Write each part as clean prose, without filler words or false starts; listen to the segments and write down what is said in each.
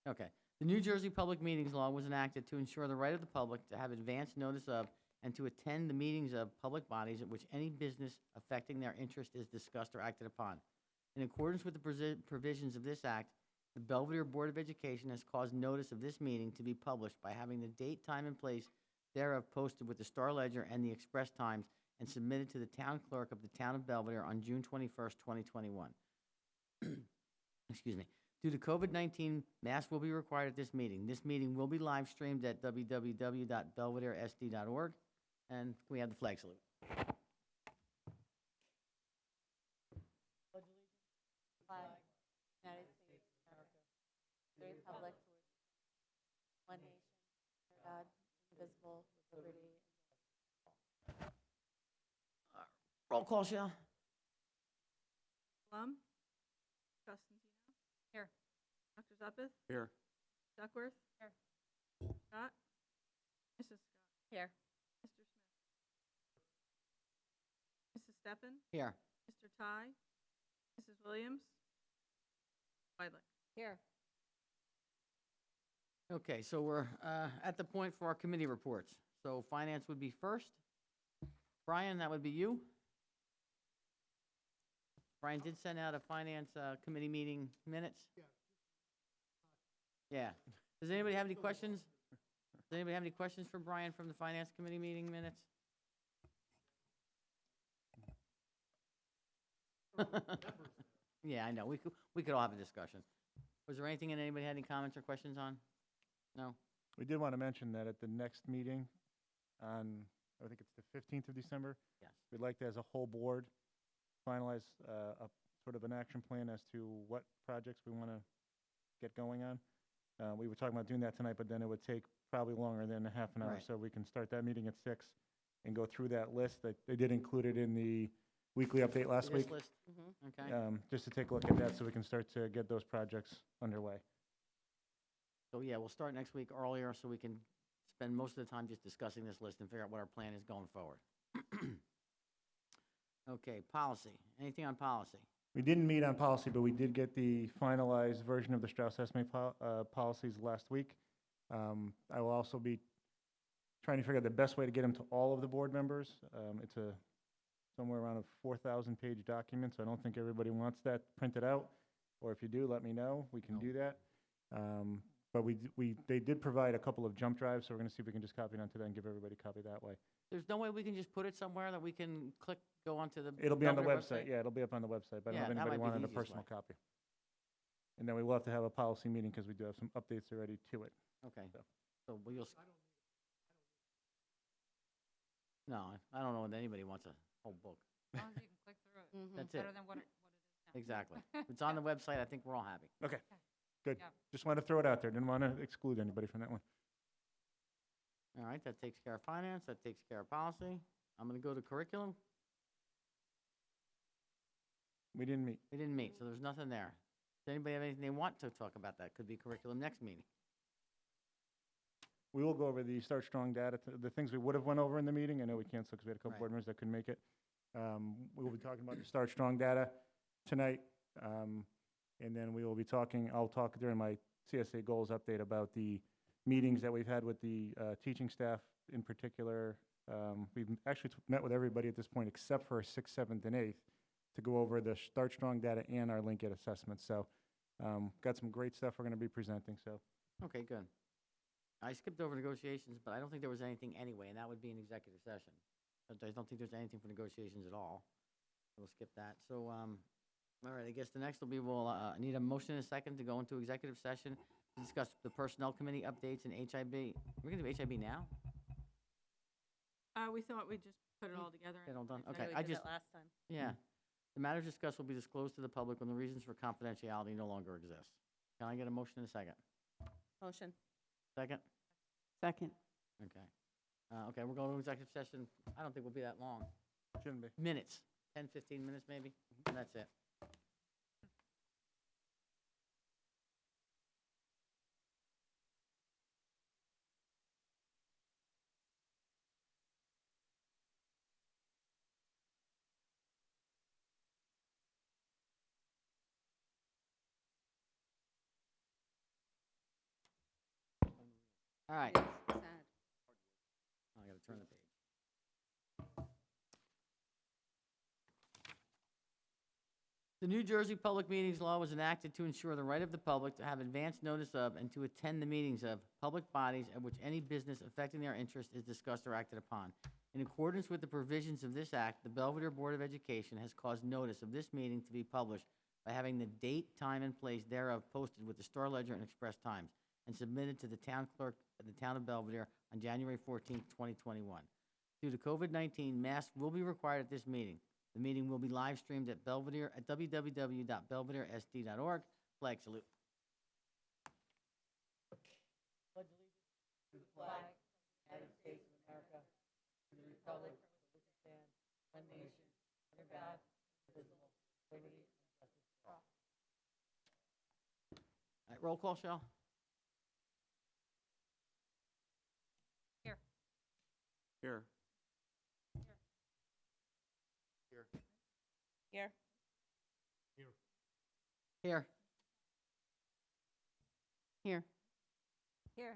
Okay. The New Jersey Public Meetings Law was enacted to ensure the right of the public to have advance notice of and to attend the meetings of public bodies at which any business affecting their interest is discussed or acted upon. In accordance with the provisions of this act, the Belvidere Board of Education has caused notice of this meeting to be published by having the date, time, and place thereof posted with the Star Ledger and the Express Times and submitted to the town clerk of the town of Belvidere on June 21st, 2021. Excuse me. Due to COVID-19, masks will be required at this meeting. This meeting will be live streamed at www.belvideresd.org. And can we have the flag salute? Flag, United States of America, the republic for which it stands, one nation, under God, indivisible, with liberty and Roll call, Shell. Plum. Costantino. Here. Dr. Zuppeth. Here. Duckworth. Here. Scott. Mrs. Scott. Here. Mr. Smith. Mrs. Steppen. Here. Mr. Ty. Mrs. Williams. Weidlich. Here. Okay, so we're at the point for our committee reports. So finance would be first. Brian, that would be you. Brian did send out a finance committee meeting minutes. Yeah. Does anybody have any questions? Does anybody have any questions for Brian from the finance committee meeting minutes? Yeah, I know. We could all have a discussion. Was there anything that anybody had any comments or questions on? No? We did want to mention that at the next meeting on, I think it's the 15th of December, Yes. we'd like to, as a whole board, finalize a sort of an action plan as to what projects we want to get going on. We were talking about doing that tonight, but then it would take probably longer than a half an hour. Right. So we can start that meeting at 6 and go through that list. They did include it in the weekly update last This week, list? Okay. just to take a look at that so we can start to get those projects underway. So yeah, we'll start next week earlier so we can spend most of the time just discussing this list and figure out what our plan is going forward. Okay, policy. Anything on policy? We didn't meet on policy, but we did get the finalized version of the Strauss estimate policies last week. I will also be trying to figure out the best way to get them to all of the board members. It's somewhere around a 4,000-page document, so I don't think everybody wants that printed out. Or if you do, let me know. We can do that. But they did provide a couple of jump drives, so we're going to see if we can just copy it onto that and give everybody a copy that way. There's no way we can just put it somewhere that we can go onto the. It'll be on the Belvidere website. Yeah, it'll be up on the website, but I Yeah, don't know if that anybody might be the wanted a easiest personal way. copy. And then we will have to have a policy meeting because we do have some updates already to it. Okay, So. so we'll. No, I don't know that anybody wants a whole book. As long as you can click through it. That's Better it. than what it is now. Exactly. If it's on the website, I think we're all happy. Okay, good. Yeah. Just wanted to throw it out there. Didn't want to exclude anybody from that one. All right, that takes care of finance, that takes care of policy. I'm going to go to curriculum. We didn't meet. We didn't meet, so there's nothing there. Does anybody have anything they want to talk about? That could be curriculum next meeting. We will go over the Start Strong data, the things we would have went over in the meeting. I know we canceled because we had a couple Right. board members that couldn't make it. We will be talking about the Start Strong data tonight. And then we will be talking, I'll talk during my CSA goals update about the meetings that we've had with the teaching staff in particular. We've actually met with everybody at this point except for 6th, 7th, and 8th to go over the Start Strong data and our Link It assessments. So got some great stuff we're going to be presenting. So Okay, good. I skipped over negotiations, but I don't think there was anything anyway, and that would be an executive session. But I don't think there's anything for negotiations at all. We'll skip that. So, all right, I guess the next will be, we'll need a motion and a second to go into executive session to discuss the Personnel Committee updates and HIB. We're going to do HIB now? We thought we'd just put it all together. Get all done? Yeah, Okay, we I did just, that last time. yeah. The matters discussed will be disclosed to the public when the reasons for confidentiality no longer exist. Can I get a motion and a second? Motion. Second? Second. Okay. Okay, we're going to executive session. I don't think we'll be that long. shouldn't be. Minutes, 10, 15 minutes maybe, and that's it. All right. It is sad. I gotta turn the page. The New Jersey Public Meetings Law was enacted to ensure the right of the public to have advance notice of and to attend the meetings of public bodies at which any business affecting their interest is discussed or acted upon. In accordance with the provisions of this act, the Belvidere Board of Education has caused notice of this meeting to be published by having the date, time, and place thereof posted with the Star Ledger and Express Times and submitted to the town clerk of the town of Belvidere on January 14th, 2021. Due to COVID-19, masks will be required at this meeting. The meeting will be live streamed at Belvidere at www.belvideresd.org. Flag salute. Pledge allegiance to the flag of the United States of America, to the republic for which it stands, one nation, under God, indivisible, with liberty and justice for all. All right, roll call, Shell. Here. Here. Here. Here. Here. Here.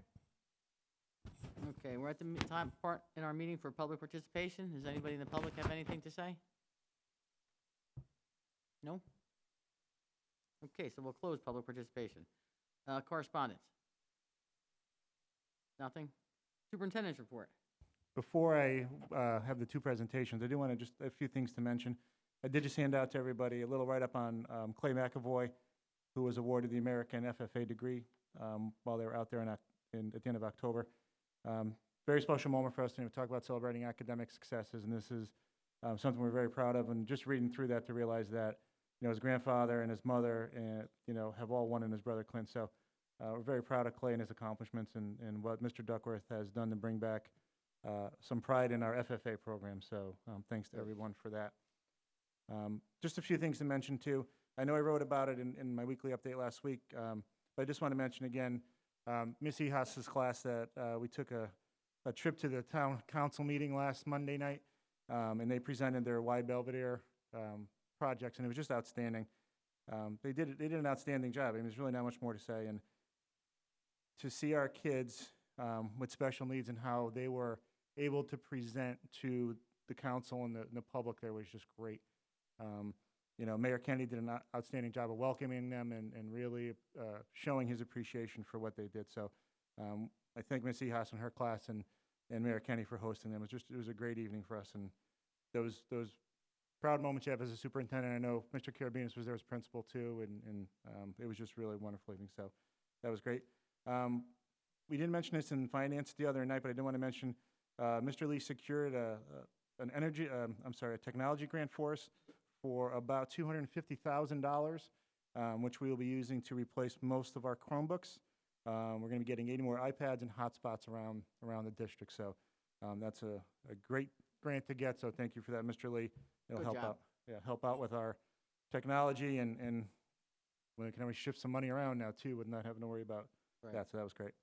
Okay, we're at the time part in our meeting for public participation. Does anybody in the public have anything to say? No? Okay, so we'll close public participation. Correspondence? Nothing? Superintendent's report? Before I have the two presentations, I do want to just, a few things to mention. I did just hand out to everybody a little write-up on Clay McAvoy, who was awarded the American FFA degree while they were out there at the end of October. Very special moment for us to talk about celebrating academic successes, and this is something we're very proud of. And just reading through that to realize that, his grandfather and his mother, have all won, and his brother Clint. So we're very proud of Clay and his accomplishments and what Mr. Duckworth has done to bring back some pride in our FFA program. So thanks to everyone for that. Just a few things to mention too. I know I wrote about it in my weekly update last week, but I just want to mention again, Miss Ehas's class that we took a trip to the town council meeting last Monday night, and they presented their Y Belvidere projects, and it was just outstanding. They did an outstanding job. I mean, there's really not much more to say. And to see our kids with special needs and how they were able to present to the council and the public there was just great. Mayor Kennedy did an outstanding job of welcoming them and really showing his appreciation for what they did. So I thank Ms. Ehas and her class and Mayor Kennedy for hosting them. It was a great evening for us, and those proud moments you have as a superintendent. I know Mr. Karabinas was there as principal too, and it was just really a wonderful evening. So that was great. We didn't mention this in finance the other night, but I did want to mention Mr. Lee secured a technology grant for us for about $250,000, which we will be using to replace most of our Chromebooks. We're going to be getting 80 more iPads and hotspots around the district. So that's a great grant to get. So thank you for that, Mr. Lee. It'll Good help job. out. Yeah, help out with our technology and we can always shift some money around now too, with not having to worry about Right. that. So that was great.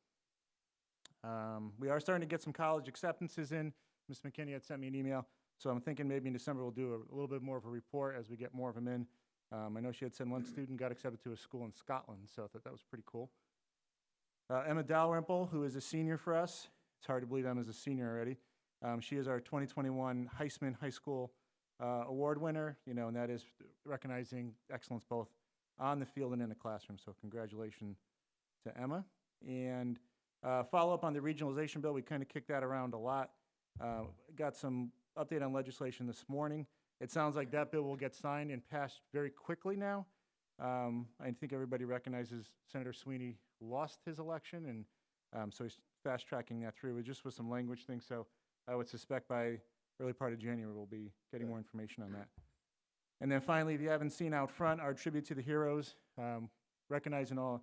We are starting to get some college acceptances in. Ms. McKinney had sent me an email, so I'm thinking maybe in December we'll do a little bit more of a report as we get more of them in. I know she had said one student got accepted to a school in Scotland, so I thought that was pretty cool. Emma Dalrymple, who is a senior for us. It's hard to believe Emma's a senior already. She is our 2021 Heisman High School award winner, and that is recognizing excellence both on the field and in the classroom. So congratulations to Emma. And follow up on the regionalization bill. We kind of kicked that around a lot. Got some update on legislation this morning. It sounds like that bill will get signed and passed very quickly now. I think everybody recognizes Senator Sweeney lost his election, and so he's fast tracking that through. It just was some language things, so I would suspect by early part of January we'll be getting more information on that. And then finally, if you haven't seen out front, our tribute to the heroes, recognizing all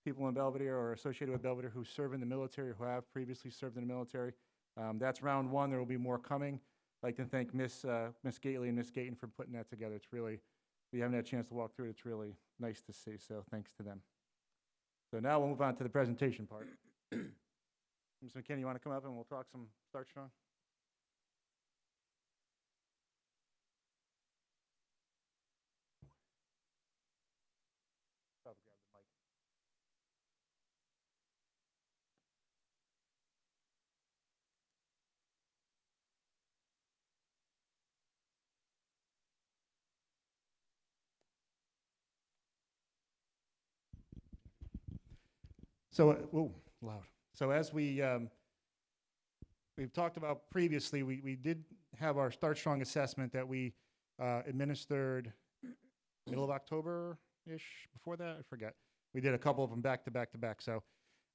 people in Belvidere or associated with Belvidere who serve in the military or who have previously served in the military. That's round one. There will be more coming. I'd like to thank Miss Gately and Miss Gayton for putting that together. It's really, if you haven't had a chance to walk through it, it's really nice to see. So thanks to them. So now we'll move on to the presentation part. Ms. McKinney, you want to come up and we'll talk some Start Strong? Probably grab the mic. So, whoa, loud. So as we've talked about previously, we did have our Start Strong assessment that we administered middle of October-ish, before that, I forget. We did a couple of them back to back to back. So,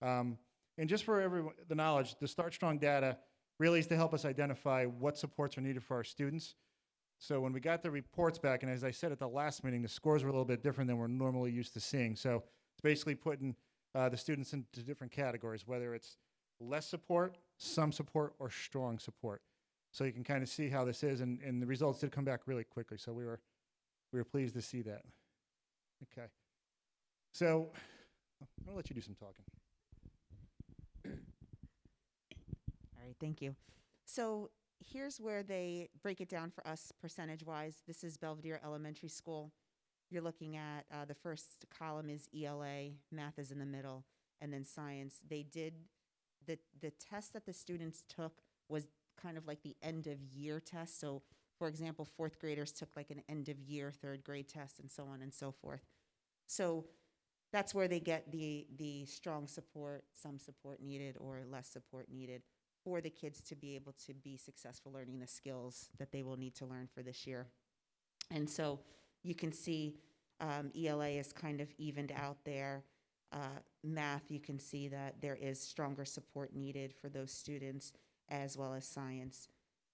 and just for everyone, the knowledge, the Start Strong data really is to help us identify what supports are needed for our students. So when we got the reports back, and as I said at the last meeting, the scores were a little bit different than we're normally used to seeing. So it's basically putting the students into different categories, whether it's less support, some support, or strong support. So you can kind of see how this is, and the results did come back really quickly. So we were pleased to see that. Okay. So I'll let you do some talking. All right, thank you. So here's where they break it down for us percentage-wise. This is Belvidere Elementary School. You're looking at the first column is ELA, math is in the middle, and then science. They did, the test that the students took was kind of like the end of year test. So for example, fourth graders took like an end of year third grade test and so on and so forth. So that's where they get the strong support, some support needed, or less support needed for the kids to be able to be successful learning the skills that they will need to learn for this year. And so you can see ELA is kind of evened out there. Math, you can see that there is stronger support needed for those students, as well as science.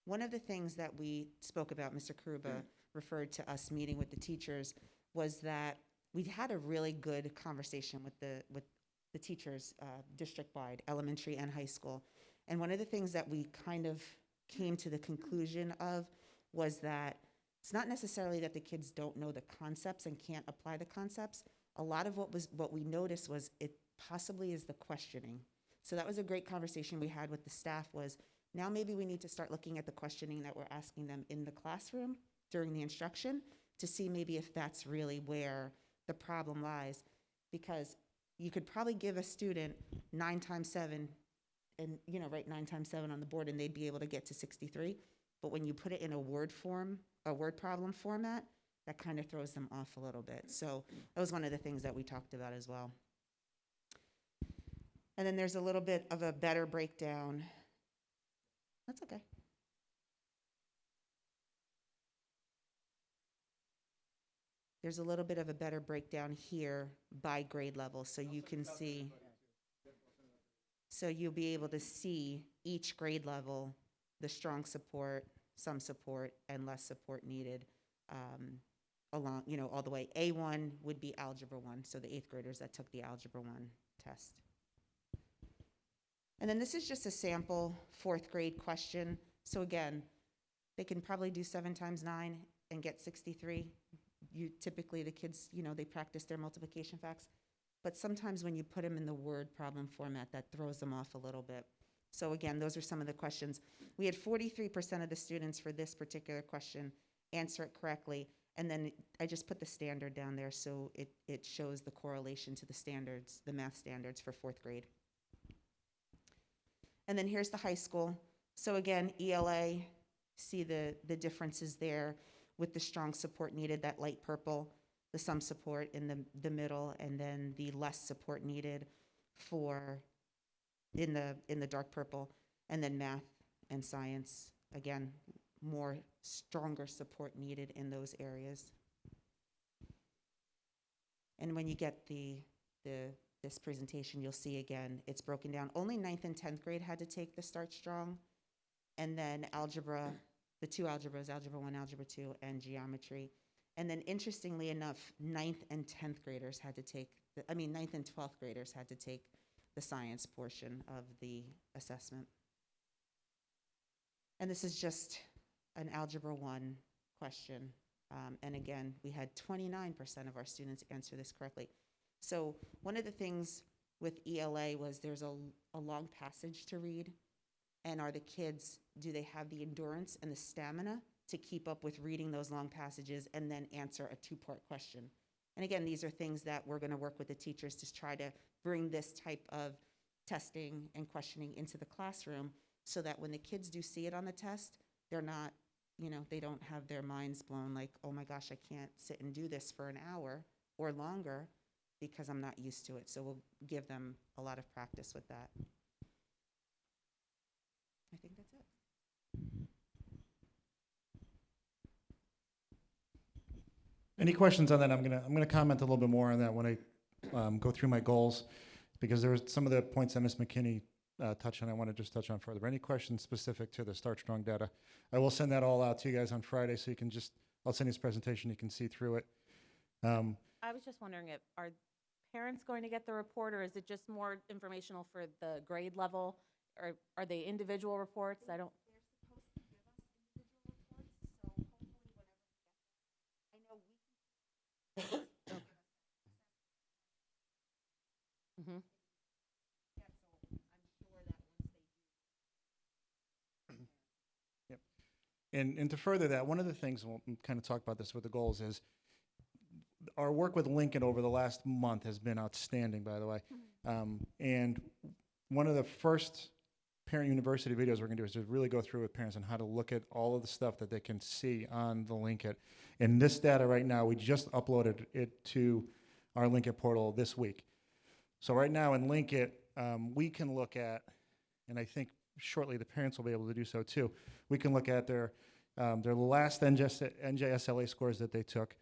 One of the things that we spoke about, Mr. Karuba referred to us meeting with the teachers, was that we had a really good conversation with the teachers, district-wide, elementary and high school. And one of the things that we kind of came to the conclusion of was that it's not necessarily that the kids don't know the concepts and can't apply the concepts. A lot of what we noticed was it possibly is the questioning. So that was a great conversation we had with the staff, was now maybe we need to start looking at the questioning that we're asking them in the classroom during the instruction to see maybe if that's really where the problem lies. Because you could probably give a student 9 times 7 and, you know, write 9 times 7 on the board and they'd be able to get to 63. But when you put it in a word problem format, that kind of throws them off a little bit. So that was one of the things that we talked about as well. And then there's a little bit of a better breakdown. That's okay. There's a little bit of a better breakdown here by grade level, so you can see. So you'll be able to see each grade level, the strong support, some support, and less support needed along, you know, all the way. A1 would be Algebra 1, so the 8th graders that took the Algebra 1 test. And then this is just a sample 4th grade question. So again, they can probably do 7 times 9 and get 63. Typically the kids, you know, they practice their multiplication facts. But sometimes when you put them in the word problem format, that throws them off a little bit. So again, those are some of the questions. We had 43% of the students for this particular question answer it correctly. And then I just put the standard down there so it shows the correlation to the standards, the math standards for 4th grade. And then here's the high school. So again, ELA, see the differences there with the strong support needed, that light purple, the some support in the middle, and then the less support needed for in the dark purple, and then math and science, again, more stronger support needed in those areas. And when you get this presentation, you'll see again, it's broken down. Only 9th and 10th grade had to take the Start Strong, and then algebra, the 2 algebras, Algebra 1, Algebra 2, and geometry. And then interestingly enough, 9th and 10th graders had to take, 9th and 12th graders had to take the science portion of the assessment. And this is just an Algebra 1 question. And again, we had 29% of our students answer this correctly. So one of the things with ELA was there's a long passage to read. And are the kids, do they have the endurance and the stamina to keep up with reading those long passages and then answer a 2-part question? And again, these are things that we're going to work with the teachers to try to bring this type of testing and questioning into the classroom so that when the kids do see it on the test, they're not, you know, they don't have their minds blown like, oh my gosh, I can't sit and do this for an hour or longer. because I'm not used to it. So we'll give them a lot of practice with that. I think that's it. Any questions on that? I'm gonna comment a little bit more on that when I go through my goals, because there was some of the points that Ms. McKinney touched on. I want to just touch on further. Any questions specific to the Start Strong data? I will send that all out to you guys on Friday, so you can just, I'll send you this presentation. You can see through it. I was just wondering, are parents going to get the report, or is it just more informational for the grade level? Or are they individual reports? I don't. Mm-hmm. Yep. And to further that, one of the things, we'll kind of talk about this with the goals, is our work with Lincoln over the last month has been outstanding, by the way. And one of the first parent university videos we're going to do is to really go through with parents on how to look at all of the stuff that they can see on the Linkit. And this data right now, we just uploaded it to our Linkit portal this week. So right now in Linkit, we can look at, and I think shortly the parents will be able to do so too, we can look at their last NJSLA scores that they took,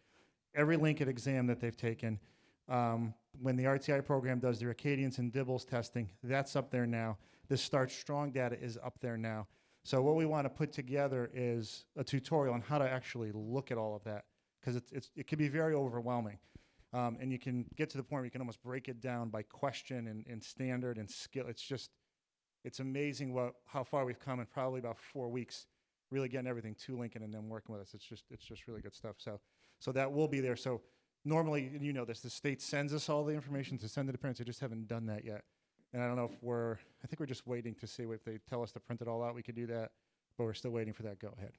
every Linkit exam that they've taken. When the RTI program does their Acadians and Dibbles testing, that's up there now. This Start Strong data is up there now. So what we want to put together is a tutorial on how to actually look at all of that, because it can be very overwhelming. And you can get to the point where you can almost break it down by question and standard and skill. It's amazing how far we've come in probably about 4 weeks, really getting everything to Lincoln and then working with us. It's just really good stuff. So that will be there. So normally, and you know this, the state sends us all the information to send to the parents. They just haven't done that yet. And I don't know if I think we're just waiting to see if they tell us to print it all out, we could do that, but we're still waiting for that go-ahead.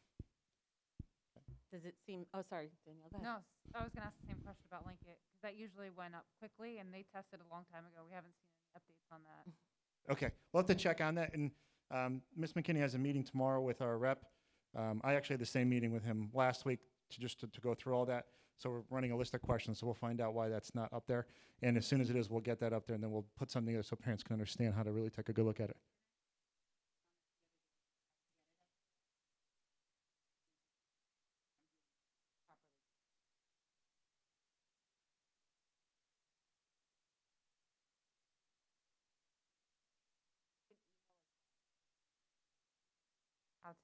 Does it seem, oh, sorry, Danielle, go ahead. No, I was going to ask the same question about Linkit, because that usually went up quickly, and they tested a long time ago. We haven't seen any updates on that. Okay, we'll have to check on that. And Ms. McKinney has a meeting tomorrow with our rep. I actually had the same meeting with him last week to go through all that. So we're running a list of questions, so we'll find out why that's not up there. And as soon as it is, we'll get that up there, and then we'll put something there so parents can understand how to really take a good look at it. How to.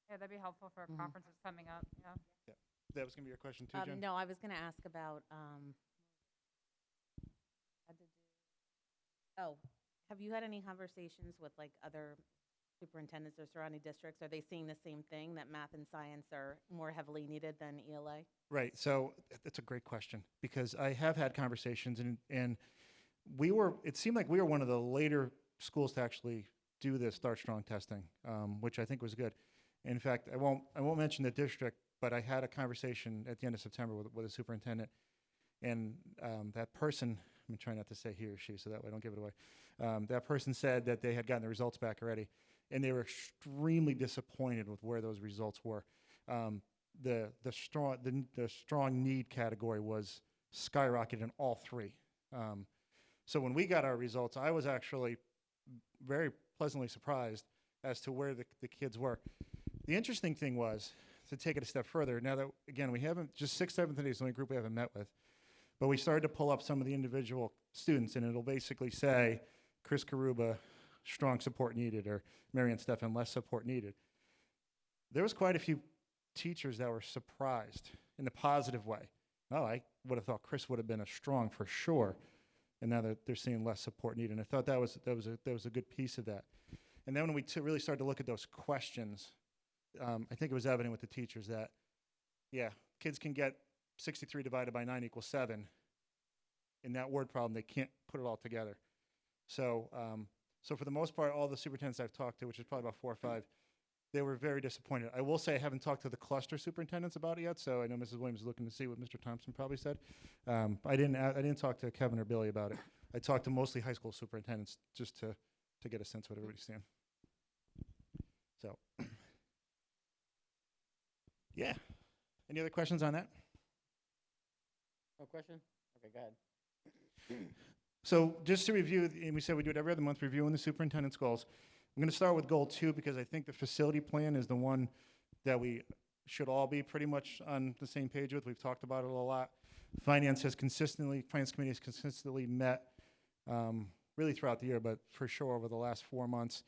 Yeah, that'd be helpful for conferences coming up, yeah. That was going to be your question too, Jen? No, I was going to ask about, have you had any conversations with like other superintendents or surrounding districts? Are they seeing the same thing, that math and science are more heavily needed than ELA? Right, so that's a great question, because I have had conversations, and it seemed like we were one of the later schools to actually do the Start Strong testing, which I think was good. In fact, I won't mention the district, but I had a conversation at the end of September with a superintendent, and that person, I'm trying not to say he or she so that way I don't give it away, that person said that they had gotten the results back already, and they were extremely disappointed with where those results were. The strong need category was skyrocketed in all three. So when we got our results, I was actually very pleasantly surprised as to where the kids were. The interesting thing was, to take it a step further, now that, again, we haven't, just 6th, 7th, and 8th is the only group we haven't met with, but we started to pull up some of the individual students, and it'll basically say, Chris Karuba, strong support needed, or Marianne Stefan, less support needed. There was quite a few teachers that were surprised in a positive way. Oh, I would have thought Chris would have been a strong for sure, and now they're seeing less support needed. And I thought that was a good piece of that. And then when we really started to look at those questions, I think it was evident with the teachers that, yeah, kids can get 63 divided by 9 equals 7. In that word problem, they can't put it all together. So for the most part, all the superintendents I've talked to, which is probably about 4 or 5, they were very disappointed. I will say I haven't talked to the cluster superintendents about it yet, so I know Mrs. Williams is looking to see what Mr. Thompson probably said. I didn't talk to Kevin or Billy about it. I talked to mostly high school superintendents just to get a sense of what everybody's saying. So, yeah. Any other questions on that? No question? Okay, go ahead. So just to review, and we said we do it every other month, reviewing the superintendent's goals. I'm going to start with goal 2 because I think the facility plan is the one that we should all be pretty much on the same page with. We've talked about it a lot. Finance committee has consistently met really throughout the year, but for sure over the last 4 months.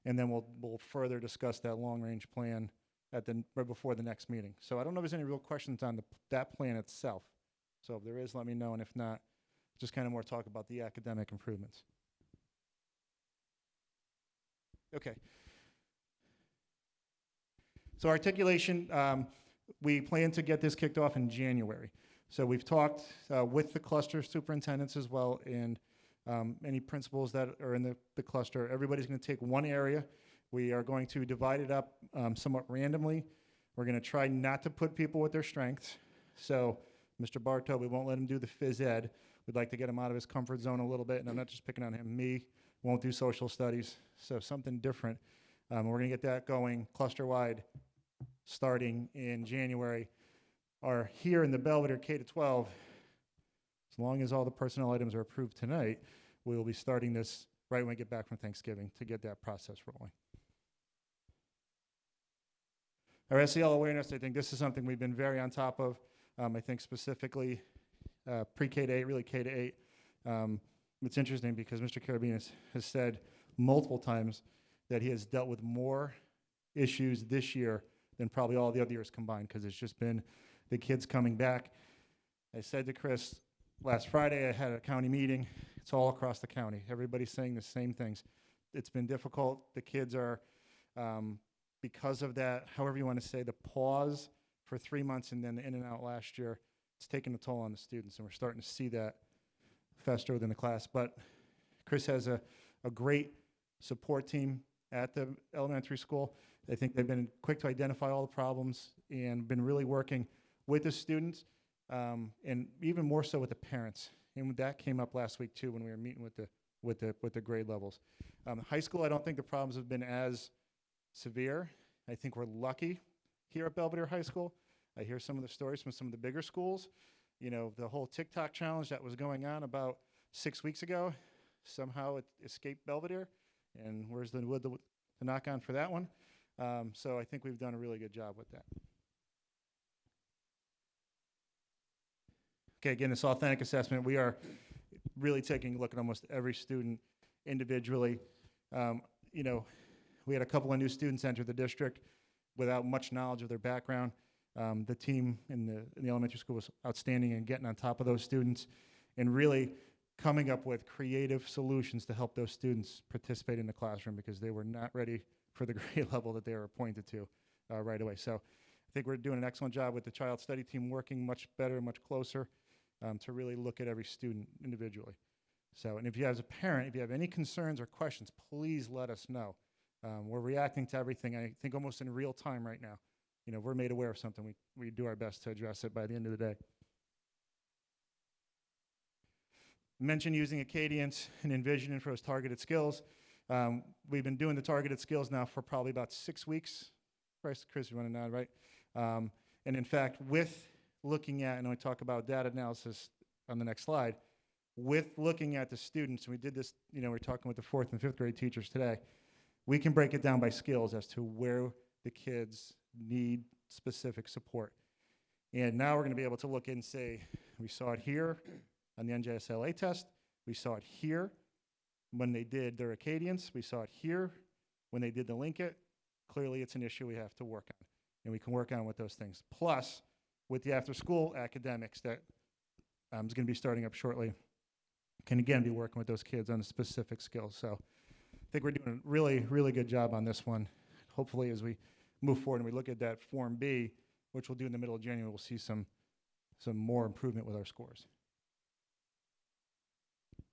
And then we'll further discuss that long-range plan right before the next meeting. So I don't know if there's any real questions on that plan itself. So if there is, let me know, and if not, just kind of more talk about the academic improvements. Okay. So articulation, we plan to get this kicked off in January. So we've talked with the cluster superintendents as well, and any principals that are in the cluster. Everybody's going to take one area. We are going to divide it up somewhat randomly. We're going to try not to put people with their strengths. So Mr. Bartow, we won't let him do the phys ed. We'd like to get him out of his comfort zone a little bit, and I'm not just picking on him. Me won't do social studies, so something different. We're going to get that going cluster-wide starting in January. Here in the Belvidere K-12, as long as all the personnel items are approved tonight, we will be starting this right when we get back from Thanksgiving to get that process rolling. Our SEL awareness, I think this is something we've been very on top of. I think specifically pre-K to 8, really K to 8. It's interesting because Mr. Carabinus has said multiple times that he has dealt with more issues this year than probably all the other years combined, because it's just been the kids coming back. I said to Chris last Friday, I had a county meeting. It's all across the county. Everybody's saying the same things. It's been difficult. The kids are, because of that, however you want to say, the pause for 3 months and then the in and out last year, it's taken a toll on the students, and we're starting to see that fester within the class. But Chris has a great support team at the elementary school. I think they've been quick to identify all the problems and been really working with the students, and even more so with the parents. And that came up last week too when we were meeting with the grade levels. High school, I don't think the problems have been as severe. I think we're lucky here at Belvidere High School. I hear some of the stories from some of the bigger schools. You know, the whole TikTok challenge that was going on about 6 weeks ago, somehow it escaped Belvidere, and where's the wood to knock on for that one? So I think we've done a really good job with that. Okay, again, this authentic assessment, we are really taking a look at almost every student individually. You know, we had a couple of new students enter the district without much knowledge of their background. The team in the elementary school was outstanding in getting on top of those students and really coming up with creative solutions to help those students participate in the classroom, because they were not ready for the grade level that they were appointed to right away. So I think we're doing an excellent job with the child study team, working much better, much closer to really look at every student individually. So, and if you as a parent, if you have any concerns or questions, please let us know. We're reacting to everything, I think almost in real time right now. You know, we're made aware of something, we do our best to address it by the end of the day. Mention using Acadians and envisioning for those targeted skills. We've been doing the targeted skills now for probably about 6 weeks. Chris, you want to nod, right? And in fact, with looking at, and we talk about data analysis on the next slide, with looking at the students, and we did this, you know, we're talking with the 4th and 5th grade teachers today, we can break it down by skills as to where the kids need specific support. And now we're going to be able to look and say, we saw it here on the NJSLA test, we saw it here when they did their Acadians, we saw it here when they did the Linkit. Clearly it's an issue we have to work on, and we can work on with those things. Plus, with the after-school academics that is going to be starting up shortly, can again be working with those kids on specific skills. So I think we're doing a really, really good job on this one. Hopefully as we move forward and we look at that Form B, which we'll do in the middle of January, we'll see some more improvement with our scores.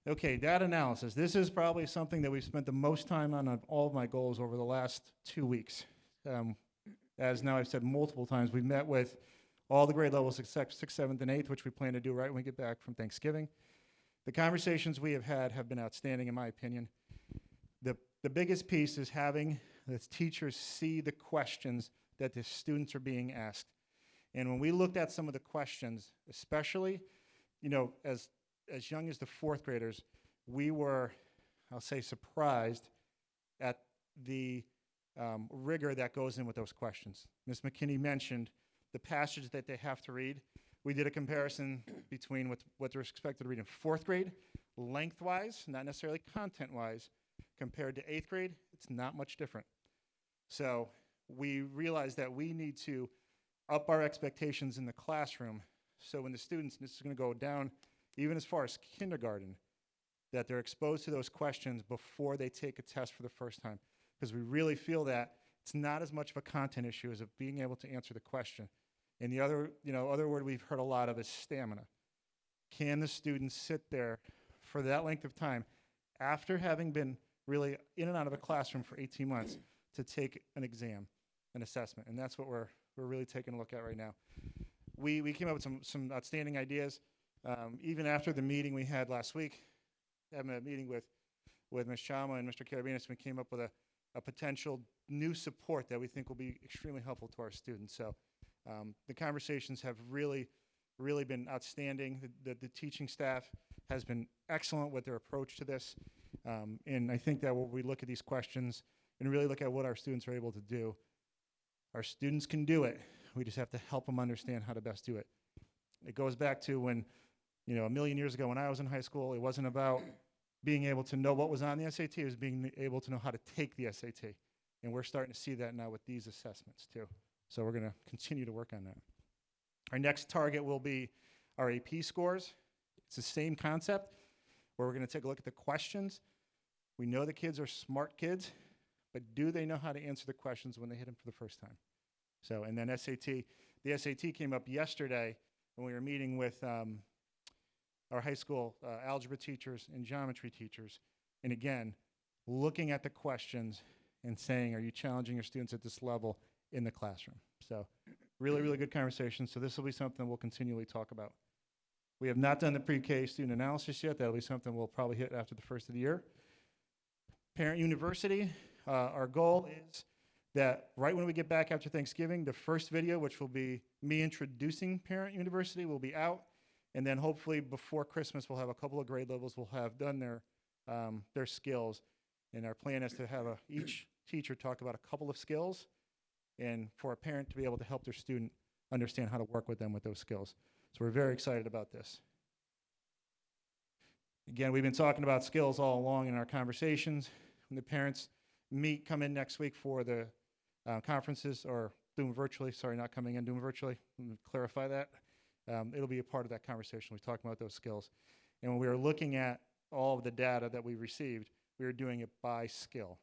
Okay, data analysis. This is probably something that we've spent the most time on all of my goals over the last 2 weeks. As now I've said multiple times, we've met with all the grade levels except 6th, 7th, and 8th, which we plan to do right when we get back from Thanksgiving. The conversations we have had have been outstanding, in my opinion. The biggest piece is having the teachers see the questions that the students are being asked. And when we looked at some of the questions, especially you know, as young as the fourth graders, we were, I'll say, surprised at the rigor that goes in with those questions. Ms. McKinney mentioned the passage that they have to read. We did a comparison between what they're expected to read in fourth grade, lengthwise, not necessarily content-wise, compared to eighth grade. It's not much different. So we realized that we need to up our expectations in the classroom, so when the students, and this is going to go down even as far as kindergarten, that they're exposed to those questions before they take a test for the first time. Because we really feel that it's not as much of a content issue as of being able to answer the question. And the other word we've heard a lot of is stamina. Can the students sit there for that length of time after having been really in and out of a classroom for 18 months to take an exam, an assessment? And that's what we're really taking a look at right now. We came up with some outstanding ideas. Even after the meeting we had last week, having a meeting with Ms. Chama and Mr. Carabinas, we came up with a potential new support that we think will be extremely helpful to our students. So the conversations have really been outstanding. The teaching staff has been excellent with their approach to this. And I think that when we look at these questions and really look at what our students are able to do, our students can do it. We just have to help them understand how to best do it. It goes back to when, you know, a million years ago when I was in high school, it wasn't about being able to know what was on the SAT, it was being able to know how to take the SAT. And we're starting to see that now with these assessments too. So we're going to continue to work on that. Our next target will be our AP scores. It's the same concept where we're going to take a look at the questions. We know the kids are smart kids, but do they know how to answer the questions when they hit them for the first time? So, and then SAT, the SAT came up yesterday when we were meeting with our high school algebra teachers and geometry teachers. And again, looking at the questions and saying, are you challenging your students at this level in the classroom? So really good conversation. So this will be something we'll continually talk about. We have not done the pre-K student analysis yet. That'll be something we'll probably hit after the first of the year. Parent University, our goal is that right when we get back after Thanksgiving, the first video, which will be me introducing Parent University, will be out. And then hopefully before Christmas, we'll have a couple of grade levels will have done their skills. And our plan is to have each teacher talk about a couple of skills and for a parent to be able to help their student understand how to work with them with those skills. So we're very excited about this. Again, we've been talking about skills all along in our conversations. When the parents come in next week for the conferences, or do them virtually, sorry, not coming in, do them virtually, let me clarify that. It'll be a part of that conversation. We talk about those skills. And when we were looking at all of the data that we received, we were doing it by skill.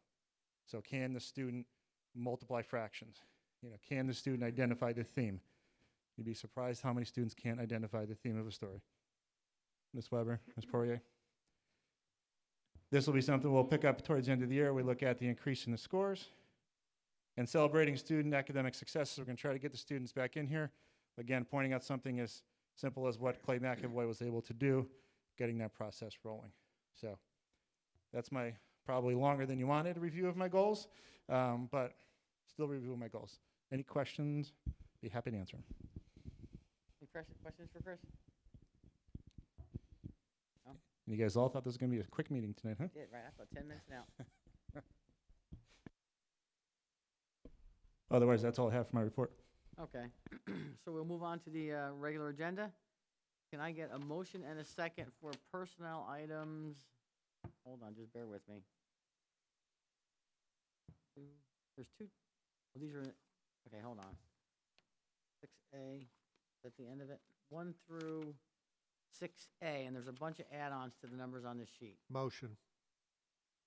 So can the student multiply fractions? You know, can the student identify the theme? You'd be surprised how many students can't identify the theme of a story. Ms. Weber, Ms. Poirier. This will be something we'll pick up towards the end of the year. We look at the increase in the scores and celebrating student academic successes. We're going to try to get the students back in here. Again, pointing out something as simple as what Clay McAvoy was able to do, getting that process rolling. So that's my probably longer than you wanted review of my goals, but still reviewing my goals. Any questions? Be happy to answer them. Any questions for Chris? No? And you guys all thought this was going to be a quick meeting tonight, huh? Did, right? I thought 10 minutes now. Otherwise, that's all I have for my report. Okay. So we'll move on to the regular agenda. Can I get a motion and a second for personnel items? Hold on, just bear with me. There's two. Well, these are, okay, hold on. 6A, that's the end of it. 1 through 6A, and there's a bunch of add-ons to the numbers on this sheet. Motion.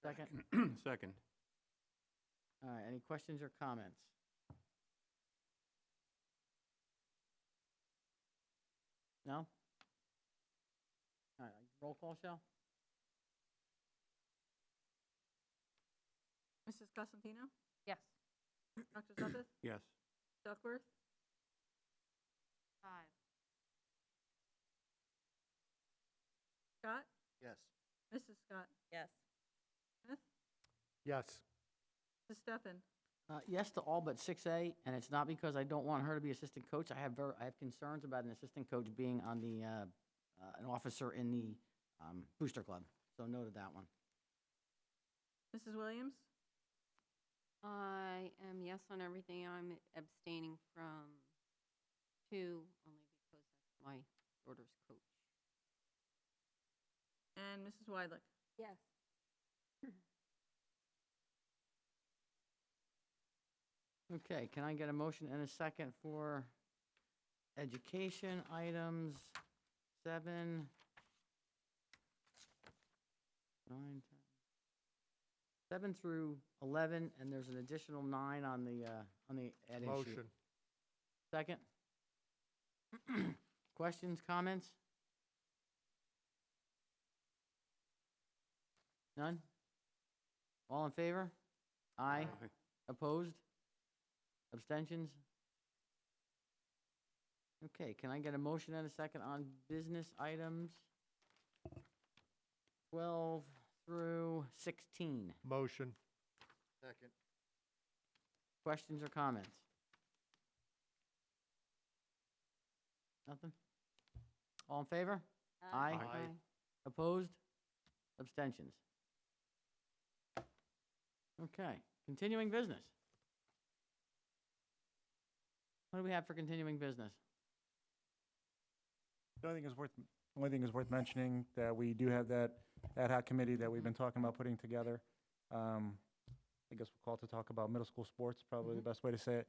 Second? Second. All right, any questions or comments? No? All right, roll call, Shell? Mrs. Cosentino? Yes. Dr. Zuppeth? Yes. Duckworth? 5. Scott? Yes. Mrs. Scott? Yes. Smith? Yes. Mrs. Steffen? Yes to all but 6A, and it's not because I don't want her to be assistant coach. I have concerns about an assistant coach being on the an officer in the Booster Club. So noted that one. Mrs. Williams? I am yes on everything. I'm abstaining from 2, only because that's my daughter's coach. And Mrs. Weidlich? Yes. Okay, can I get a motion and a second for education items 7, 9, 10, 7 through 11, and there's an additional 9 on the add-in sheet. Motion. Second? Questions, comments? None? All in favor? Aye. Opposed? Abstentions? Okay, can I get a motion and a second on business items 12 through 16? Motion. Second. Questions or comments? Nothing? All in favor? Aye. Opposed? Abstentions? Okay, continuing business. What do we have for continuing business? The only thing is worth mentioning that we do have that ad hoc committee that we've been talking about putting together. I guess we'll call it to talk about middle school sports, probably the best way to say it.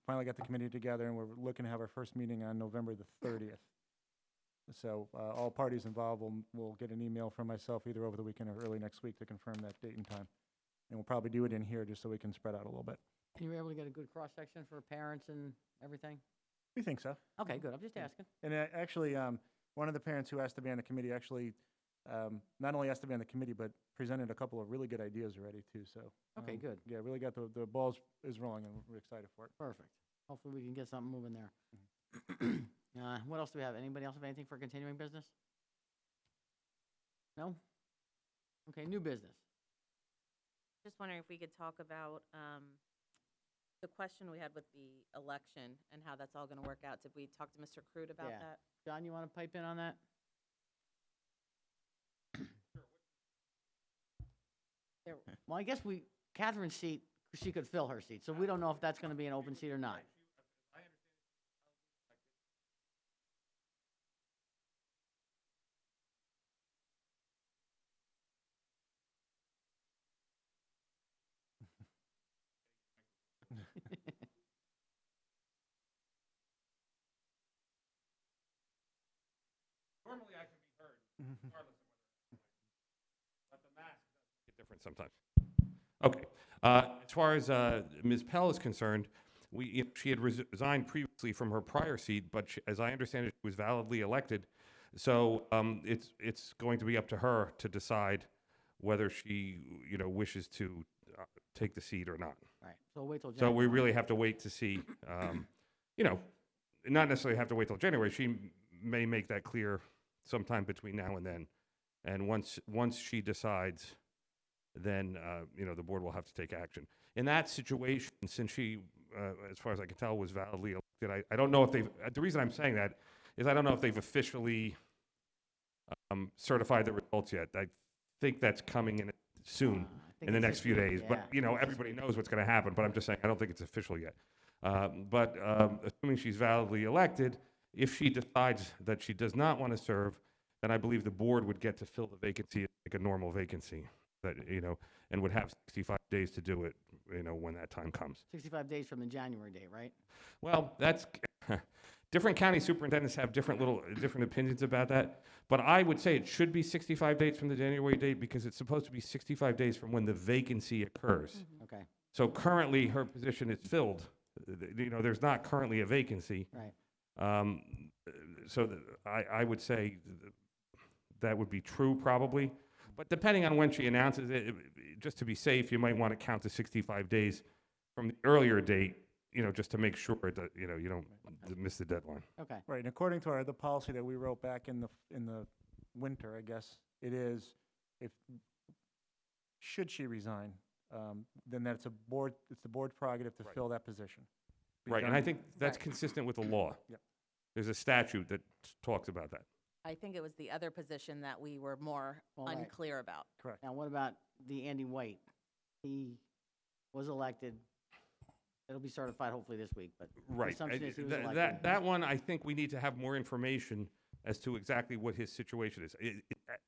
Finally got the committee together, and we're looking to have our first meeting on November the 30th. So all parties involved will get an email from myself either over the weekend or early next week to confirm that date and time. And we'll probably do it in here just so we can spread out a little bit. And you were able to get a good cross-section for parents and everything? We think so. Okay, good, I'm just asking. And actually, one of the parents who asked to be on the committee actually not only asked to be on the committee, but presented a couple of really good ideas already, too. So Okay, good. yeah, really got the balls is rolling, and we're excited for it. Perfect. Hopefully we can get something moving there. What else do we have? Anybody else have anything for continuing business? No? Okay, new business. Just wondering if we could talk about the question we had with the election and how that's all going to work out. Did we talk to Mr. Crude about Yeah. that? John, you want to pipe in on that? Well, I guess Catherine's seat, she could fill her seat, so we don't know if that's going to be an open seat or not. Normally I can be heard, regardless of whether, but the mask does make it different sometimes. Okay. As far as Ms. Pell is concerned, she had resigned previously from her prior seat, but as I understand it, she was validly elected. So it's going to be up to her to decide whether she wishes to take the seat or not. Right, so we'll wait till So January. we really have to wait to see. Not necessarily have to wait till January. She may make that clear sometime between now and then. And once she decides, then the board will have to take action. In that situation, since she, as far as I can tell, was validly elected, I don't know if they've. The reason I'm saying that is I don't know if they've officially certified the results yet. I think that's coming in soon, I think in the it's next few 15, days. But yeah. everybody knows what's going to happen. But I'm just saying I don't think it's official yet. But assuming she's validly elected, if she decides that she does not want to serve, then I believe the board would get to fill the vacancy like a normal vacancy, and would have 65 days to do it, when that time comes. 65 days from the January date, right? Well, that's different county superintendents have different opinions about that. But I would say it should be 65 days from the January date because it's supposed to be 65 days from when the vacancy occurs. Okay, So currently, her position is filled. There's not currently a vacancy. right. So I would say that would be true probably. But depending on when she announces it, just to be safe, you might want to count to 65 days from the earlier date, just to make sure that, you don't miss the deadline. Okay, Right, and according to the policy that we wrote back in the winter, I guess, it is, should she resign, then it's the board's prerogative to Right. fill that position. Be Right, and done- I think that's Right. consistent with the law. Yep. There's a statute that talks about that. I think it was the other position that we were more Well, right. unclear about. Correct. Now, what about the Andy White? He was elected. It'll be certified hopefully this week, but the Right. assumption is he was That, elected. that one, I think we need to have more information as to exactly what his situation is.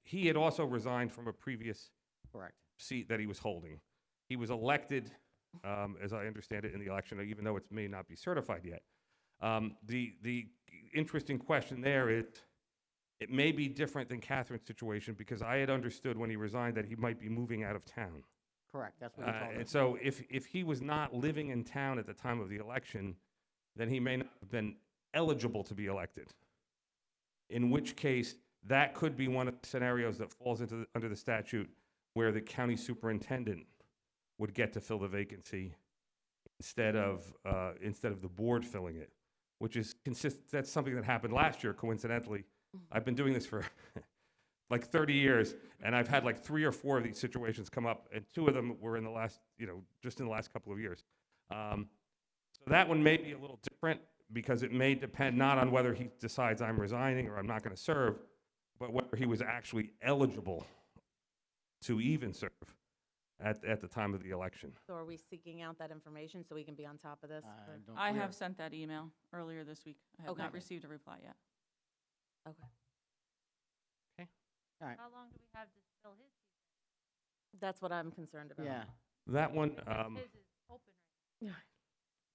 He had also resigned from a previous Correct. seat that he was holding. He was elected, as I understand it, in the election, even though it may not be certified yet. The interesting question there is, it may be different than Catherine's situation, because I had understood when he resigned that he might be moving out of town. Correct, that's what he told And us. so if he was not living in town at the time of the election, then he may not have been eligible to be elected. In which case, that could be one of the scenarios that falls under the statute where the county superintendent would get to fill the vacancy instead of the board filling it, which is that's something that happened last year, coincidentally. I've been doing this for like 30 years, and I've had like 3 or 4 of these situations come up, and 2 of them were in the last, just in the last couple of years. So that one may be a little different, because it may depend not on whether he decides I'm resigning or I'm not going to serve, but whether he was actually eligible to even serve at the time of the election. So are we seeking out that information so we can be on top of this? Don't- I we have sent that email earlier this week. I have Okay. not received a reply yet. Okay. All right, How long do we have to fill his seat? That's what I'm concerned about. yeah, That one, His is open right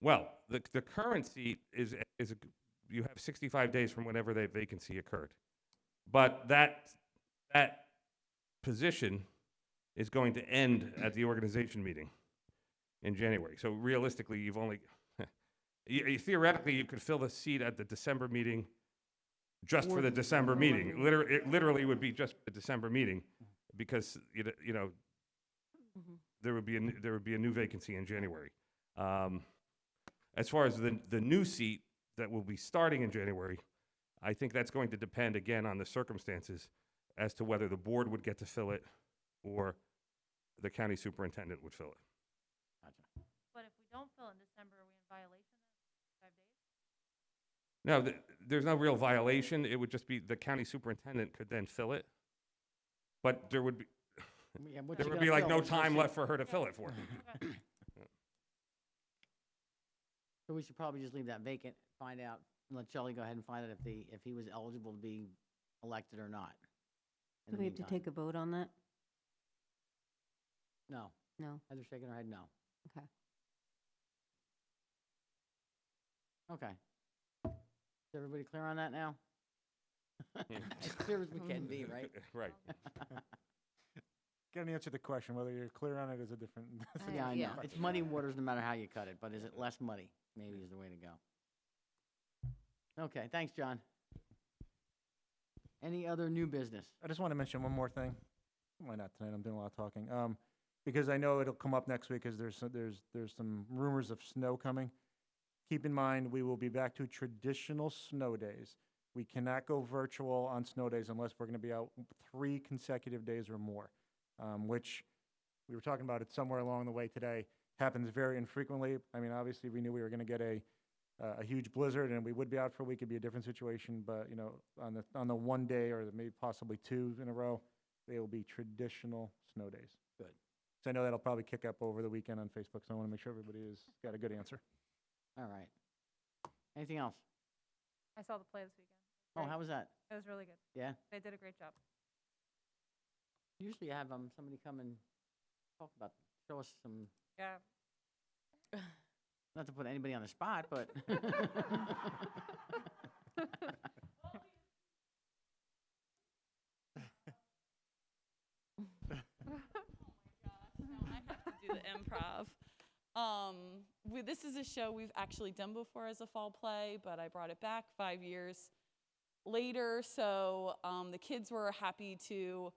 well, the current seat is you have 65 days from whenever the vacancy occurred. But that position is going to end at the organization meeting in January. So realistically, you've only, theoretically, you could fill the seat at the December meeting just for the December meeting. It literally would be just the December meeting, because, Mhm. there would be a new vacancy in January. As far as the new seat that will be starting in January, I think that's going to depend again on the circumstances as to whether the board would get to fill it or the county superintendent would fill it. gotcha. But if we don't fill it in December, are we in violation then? 5 days? No, there's no real violation. It would just be the county superintendent could then fill it. But there would be, Yeah, what there you would gotta be like fill, no what's your time seat? left for her to fill it for. Okay. So we should probably just leave that vacant, find out, and let Shelley go ahead and find out if he was eligible to be elected or not. in Do the we have to meantime. take a vote on that? No, No? Heather's shaking her head no. Okay. Okay. Is everybody clear on that now? As clear as we can be, right? Right. Got to answer the question, whether you're clear on it is a different. that's a Yeah, I different know. Yeah. question. It's muddy waters no matter how you cut it, but is it less muddy? Maybe is the way to go. Okay, thanks, John. Any other new business? I just want to mention one more thing. Why not tonight? I'm doing a lot of talking. Because I know it'll come up next week, because there's some rumors of snow coming. Keep in mind, we will be back to traditional snow days. We cannot go virtual on snow days unless we're going to be out 3 consecutive days or more, which we were talking about it somewhere along the way today. Happens very infrequently. I mean, obviously, we knew we were going to get a huge blizzard, and we would be out for a week. It'd be a different situation, but on the one day or maybe possibly 2 in a row, they will be traditional snow days. Good. So I know that'll probably kick up over the weekend on Facebook, so I want to make sure everybody has got a good answer. All right. Anything else? I saw the play this weekend. Oh, Great. how was that? It was really good. Yeah? They did a great job. Usually you have somebody come and talk about, show us some, Yeah. not to put anybody on the spot, but. No, I have to do the improv. This is a show we've actually done before as a fall play, but I brought it back 5 years later. So the kids were happy to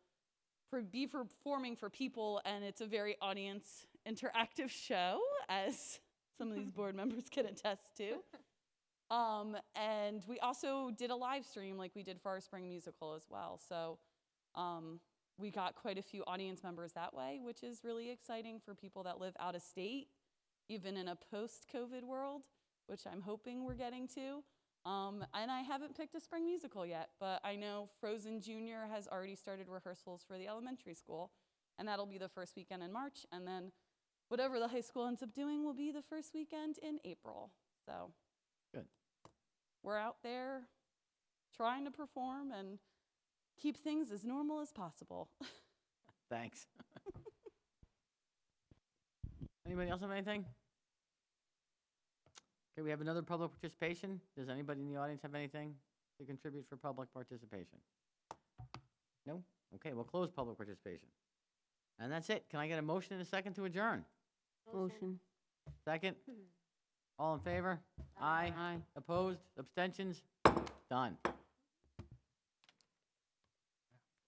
be performing for people, and it's a very audience interactive show, as some of these board members can attest to. And we also did a live stream like we did for our spring musical as well. So we got quite a few audience members that way, which is really exciting for people that live out of state, even in a post-COVID world, which I'm hoping we're getting to. And I haven't picked a spring musical yet, but I know Frozen Junior has already started rehearsals for the elementary school, and that'll be the first weekend in March. And then whatever the high school ends up doing will be the first weekend in April. So Good. we're out there trying to perform and keep things as normal as possible. Thanks. Anybody else have anything? Okay, we have another public participation. Does anybody in the audience have anything to contribute for public participation? No? Okay, we'll close public participation. And that's it. Can I get a motion and a second to adjourn? Motion. Second? All in favor? Aye. Aye. Opposed? Abstentions? Done.